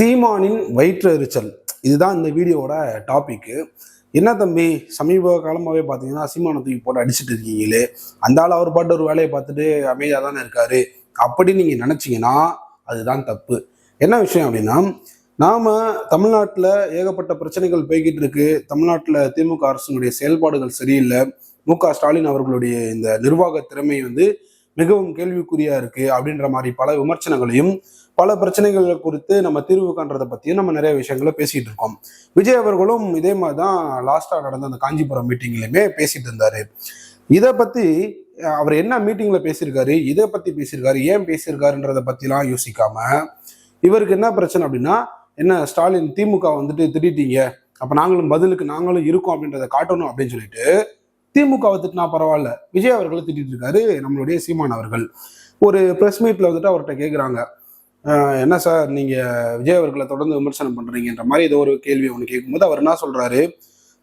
சீமானின் வயிற்று எரிச்சல் இதுதான் இந்த வீடியோவோட டாபிக்கு. என்ன தம்பி, சமீப காலமாகவே பார்த்தீங்கன்னா சீமானை தூக்கி போட்டு அடிச்சுட்டு இருக்கீங்களே, அந்த ஆள் அவர் பாட்டு ஒரு வேலையை பார்த்துட்டு அமைதியாக தானே இருக்காரு அப்படின்னு நீங்கள் நினச்சிங்கன்னா அதுதான் தப்பு. என்ன விஷயம் அப்படின்னா, நாம் தமிழ்நாட்டில் ஏகப்பட்ட பிரச்சனைகள் போய்கிட்டு இருக்கு. தமிழ்நாட்டில் திமுக அரசினுடைய செயல்பாடுகள் சரியில்லை. மு.க.ஸ்டாலின் அவர்களுடைய இந்த நிர்வாக திறமை மிகவும் கேள்விக்குறியா இருக்கு அப்படின்ற மாதிரி பல விமர்சனங்களையும் பல பிரச்சனைகள் குறித்து நம்ம தீர்வு காண்றதை பத்தியும் நம்ம நிறைய விஷயங்களை பேசிட்டு இருக்கோம். விஜய் அவர்களும் இதே மாதிரிதான் லாஸ்டா நடந்த அந்த காஞ்சிபுரம் மீட்டிங்லயுமே பேசிட்டு இருந்தாரு. இதை பத்தி அவர் என்ன மீட்டிங்ல பேசியிருக்காரு, இதை பத்தி பேசியிருக்காரு, ஏன் பேசியிருக்காருன்றதை பத்திலாம் யோசிக்காம இவருக்கு என்ன பிரச்சனை அப்படின்னா, என்ன ஸ்டாலின் திமுக திட்டிட்டீங்க, அப்ப பதிலுக்கு நாங்களும் இருக்கோம் அப்படின்றத காட்டணும் அப்படின்னு சொல்லிட்டு திமுகவை திட்டினா பரவாயில்ல, விஜய் அவர்களை திட்டிட்டு இருக்காரு நம்மளுடைய சீமான் அவர்கள். ஒரு ப்ரெஸ் மீட்ல அவர்கிட்ட கேட்குறாங்க, என்ன சார் நீங்க விஜய் அவர்களை தொடர்ந்து விமர்சனம் பண்றீங்கன்ற மாதிரி ஏதோ ஒரு கேள்வி ஒன்று கேட்கும்போது அவர் என்ன சொல்றாரு,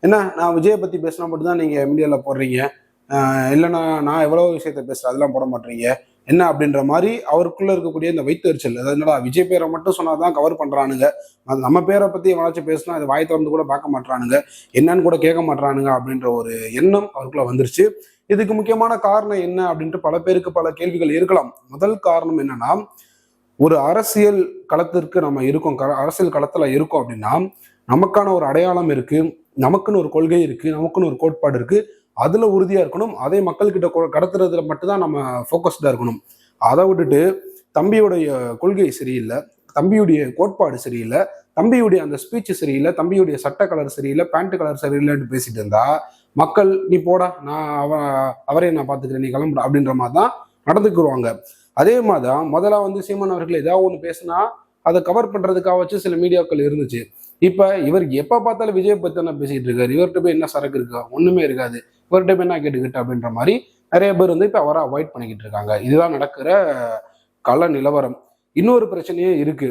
என்ன நான் விஜயை பத்தி பேசினா மட்டும்தான் நீங்க மீடியால போடுறீங்க, இல்லைன்னா நான் எவ்வளவு விஷயத்த பேசுறேன் அதெல்லாம் போட மாட்டீங்க என்ன அப்படின்ற மாதிரி அவருக்குள்ள இருக்கக்கூடிய இந்த வைத்தறிச்சல். அதாவது என்னடா விஜய் பேரை மட்டும் சொன்னாதான் கவர் பண்றானுங்க, அது நம்ம பேரை பத்தி எவனாச்சும் பேசினா அதை வாய் திறந்து கூட பார்க்க மாட்டானுங்க, என்னன்னு கூட கேட்க மாட்டானுங்க அப்படின்ற ஒரு எண்ணம் அவருக்குள்ள வந்துருச்சு. இதுக்கு முக்கியமான காரணம் என்ன அப்படின்ட்டு பல பேருக்கு பல கேள்விகள் இருக்கலாம். முதல் காரணம் என்னன்னா, ஒரு அரசியல் களத்திற்கு நம்ம இருக்கோம், அரசியல் களத்துல இருக்கோம் அப்படின்னா நமக்கான ஒரு அடையாளம் இருக்கு, நமக்குன்னு ஒரு கொள்கை இருக்கு, நமக்குன்னு ஒரு கோட்பாடு இருக்கு, அதுல உறுதியா இருக்கணும். அதே மக்கள்கிட்ட கடத்துறதுல மட்டும்தான் நம்ம ஃபோக்கஸ்டா இருக்கணும். அதை விட்டுட்டு தம்பியுடைய கொள்கை சரியில்லை, தம்பியுடைய கோட்பாடு சரியில்லை, தம்பியுடைய அந்த ஸ்பீச் சரியில்லை, தம்பியுடைய சட்ட கலர் சரியில்லை, பேண்ட் கலர் சரியில்லைன்னு பேசிட்டு இருந்தா மக்கள் நீ போடா, நான் அவரே நான் பாத்துக்கிறேன், நீ கிளம்புற அப்படின்ற மாதிரி தான் நடந்துக்குருவாங்க. அதே மாதிரிதான் முதல்ல சீமான் அவர்கள் ஏதாவது ஒன்று பேசினா அதை கவர் பண்றதுக்காக வச்சு சில மீடியாக்கள் இருந்துச்சு. இப்ப இவர் எப்ப பார்த்தாலும் விஜய் பத்தி தானே பேசிட்டு இருக்காரு, இவர்கிட்ட போய் என்ன சரக்கு இருக்கா, ஒண்ணுமே இருக்காது, இவர்கிட்ட போய் என்ன கேட்டுக்கிட்டு அப்படின்ற மாதிரி நிறைய பேர் இப்ப அவரை அவாய்ட் பண்ணிக்கிட்டு இருக்காங்க. இதுதான் நடக்கிற கள நிலவரம். இன்னொரு பிரச்சனையே இருக்கு.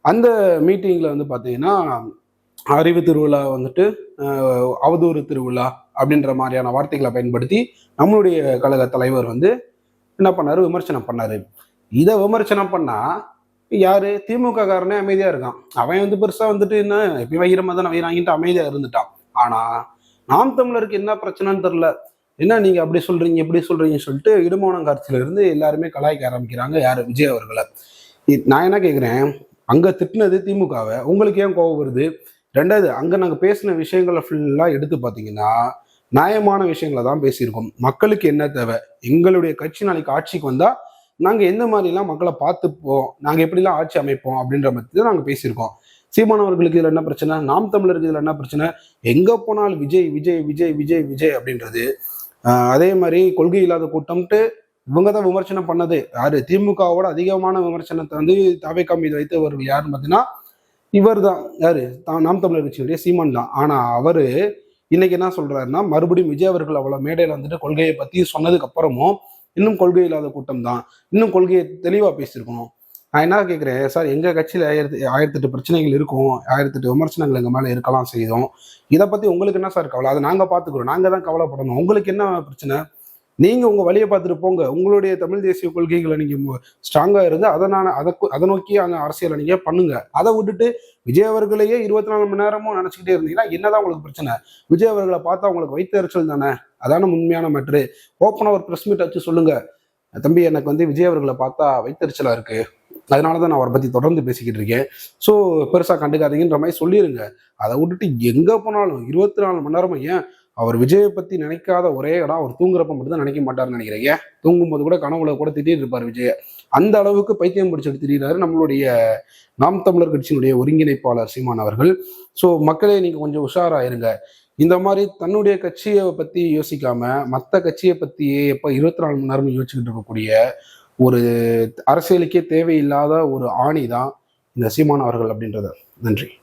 அந்த மீட்டிங்ல பாத்தீங்கன்னா அறிவு திருவிழா அவதூறு திருவிழா அப்படின்ற மாதிரியான வார்த்தைகளை பயன்படுத்தி நம்மளுடைய கழக தலைவர் என்ன பண்ணாரு, விமர்சனம் பண்ணாரு. இதை விமர்சனம் பண்ணா யாரு, திமுக காரனே அமைதியா இருக்கான். அவன் பெருசா என்ன எப்பயும் வைரமா தான் வைராங்கிட்டு அமைதியா இருந்துட்டான். ஆனா நாம் தமிழருக்கு என்ன பிரச்சனைன்னு தெரியல, என்ன நீங்க அப்படி சொல்றீங்க எப்படி சொல்றீங்கன்னு சொல்லிட்டு இடுமோனம் காட்சியில இருந்து எல்லாருமே கலாய்க்க ஆரம்பிக்கிறாங்க யாரு, விஜய் அவர்களை. நான் என்ன கேட்கிறேன், அங்க திட்டினது திமுகவை, உங்களுக்கு ஏன் கோபம் வருது? ரெண்டாவது, அங்க நாங்க பேசின விஷயங்களை ஃபுல்லா எடுத்து பாத்தீங்கன்னா நியாயமான விஷயங்களை தான் பேசியிருக்கோம். மக்களுக்கு என்ன தேவை, எங்களுடைய கட்சி நாளைக்கு ஆட்சிக்கு வந்தா நாங்க எந்த மாதிரிலாம் மக்களை பார்த்துப்போம், நாங்க எப்படிலாம் ஆட்சி அமைப்போம் அப்படின்ற மாதிரி நாங்க பேசியிருக்கோம். சீமானவர்களுக்கு இதுல என்ன பிரச்சனை, நாம் தமிழருக்கு இதுல என்ன பிரச்சனை, எங்க போனாலும் விஜய் விஜய் விஜய் விஜய் விஜய் அப்படின்றது. அதே மாதிரி கொள்கை இல்லாத கூட்டம்ட்டு இவங்க தான் விமர்சனம் பண்ணது யாரு, திமுகவோட அதிகமான விமர்சனத்தை தவைக்கா மீது வைத்தவர்கள் யாருன்னு பார்த்தீங்கன்னா இவர் தான், யாரு, நாம் தமிழர் கட்சியுடைய சீமான் தான். ஆனா அவரு இன்னைக்கு என்ன சொல்றாருன்னா, மறுபடியும் விஜய் அவர்கள் அவ்வளவு மேடையில கொள்கையை பத்தி சொன்னதுக்கு அப்புறமும் இன்னும் கொள்கை இல்லாத கூட்டம் தான், இன்னும் கொள்கையை தெளிவா பேசியிருக்கணும். நான் என்ன கேட்கிறேன் சார், எங்க கட்சியில 1008 பிரச்சனைகள் இருக்கும், 1008 விமர்சனங்கள் எங்க மேல இருக்கலாம் செய்தோம், இதை பத்தி உங்களுக்கு என்ன சார் கவலை, அதை நாங்க பாத்துக்கிறோம், நாங்க தான் கவலைப்படணும், உங்களுக்கு என்ன பிரச்சனை, நீங்க உங்க வழியை பார்த்துட்டு போங்க, உங்களுடைய தமிழ் தேசிய கொள்கைகளை நீங்க ஸ்ட்ராங்கா இருந்து அதை நோக்கி அந்த அரசியலை நீங்க பண்ணுங்க. அதை விட்டுட்டு விஜய் அவர்களையே 24 மணி நேரமும் நினைச்சுக்கிட்டே இருந்தீங்கன்னா என்னதான் உங்களுக்கு பிரச்சனை? விஜய் அவர்களை பார்த்தா உங்களுக்கு வைத்தறிச்சல் தானே, அதான உண்மையான மேட்ரு. ஓப்பனா ஒரு ப்ரெஸ் மீட் வச்சு சொல்லுங்க, தம்பி எனக்கு விஜய் அவர்களை பார்த்தா வைத்தறிச்சலா இருக்கு, அதனாலதான் நான் அவரை பத்தி தொடர்ந்து பேசிக்கிட்டு இருக்கேன், ஸோ பெருசா கண்டுக்காதீங்கன்ற மாதிரி சொல்லிருங்க. அதை விட்டுட்டு எங்க போனாலும் 24 மணி நேரமும், ஏன் அவர் விஜயை பத்தி நினைக்காத ஒரே இடம் அவர் தூங்குறப்ப மட்டும் தான் நினைக்க மாட்டாருன்னு நினைக்கிறேன். ஏன் தூங்கும்போது கூட கனவுல கூட திட்டிட்டு இருப்பார் விஜய. அந்த அளவுக்கு பைத்தியம் பிடிச்சிட்டு திரிகிறாரு நம்மளுடைய நாம் தமிழர் கட்சியினுடைய ஒருங்கிணைப்பாளர் சீமான் அவர்கள். ஸோ மக்களே நீங்க கொஞ்சம் உஷாராயிருங்க. இந்த மாதிரி தன்னுடைய கட்சியை பத்தி யோசிக்காம மற்ற கட்சியை பத்தியே எப்ப 24 மணி நேரமும் யோசிச்சுக்கிட்டு இருக்கக்கூடிய ஒரு அரசியலுக்கே தேவையில்லாத ஒரு ஆணி தான் இந்த சீமான் அவர்கள் அப்படின்றது. நன்றி.